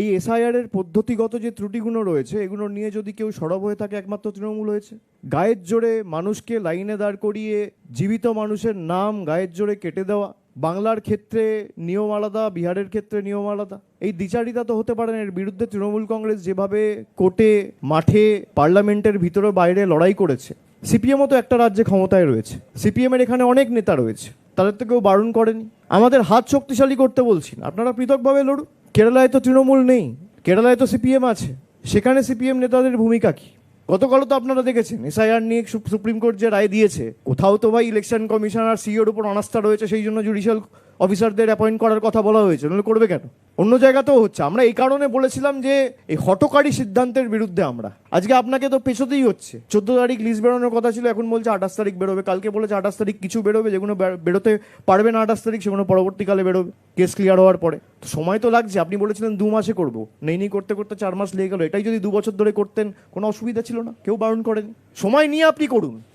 এই এসআইআর এর পদ্ধতিগত যে ত্রুটিগুলো রয়েছে এগুলো নিয়ে যদি কেউ সরব হয়ে থাকে একমাত্র তৃণমূল হয়েছে। গায়ের জোরে মানুষকে লাইনে দাঁড় করিয়ে জীবিত মানুষের নাম গায়ের জোরে কেটে দেওয়া, বাংলার ক্ষেত্রে নিয়ম আলাদা, বিহারের ক্ষেত্রে নিয়ম আলাদা, এই দ্বিচারিতা তো হতে পারে না। এর বিরুদ্ধে তৃণমূল কংগ্রেস যেভাবে কোর্টে, মাঠে, পার্লামেন্টের ভিতরে বাইরে লড়াই করেছে, সিপিএমও তো একটা রাজ্যে ক্ষমতায় রয়েছে, সিপিএমের এখানে অনেক নেতা রয়েছে, তাদের তো কেউ বারণ করেনি। আমাদের হাত শক্তিশালী করতে বলছি না, আপনারা পৃথকভাবে লড়ুন। কেরালায় তো তৃণমূল নেই, কেরালায় তো সিপিএম আছে, সেখানে সিপিএম নেতাদের ভূমিকা কি? গতকালও তো আপনারা দেখেছেন এসআইআর নিয়ে সুপ্রিম কোর্ট যে রায় দিয়েছে, কোথাও তো ভাই ইলেকশন কমিশনার সিইওর উপর অনাস্থা রয়েছে, সেই জন্য জুডিশিয়াল অফিসারদের অ্যাপয়েন্ট করার কথা বলা হয়েছে, নাহলে করবে কেন? অন্য জায়গাতেও হচ্ছে। আমরা এই কারণে বলেছিলাম যে এই হঠকারী সিদ্ধান্তের বিরুদ্ধে আমরা আজকে আপনাকে তো পেছোতেই হচ্ছে। 14 তারিখ লিস্ট বেরোনোর কথা ছিল, এখন বলছে 28 তারিখ বেরোবে, কালকে বলেছে 28 তারিখ কিছু বেরোবে, যেগুলো বেরোতে পারবে না 28 তারিখ সেগুলো পরবর্তীকালে বেরোবে কেস ক্লিয়ার হওয়ার পরে। তো সময় তো লাগছে। আপনি বলেছিলেন 2 মাসে করবো, নেই করতে করতে 4 মাস লেগে গেল। এটাই যদি 2 বছর ধরে করতেন কোনো অসুবিধা ছিল না, কেউ বারণ করেনি। সময় নিয়ে আপনি করুন।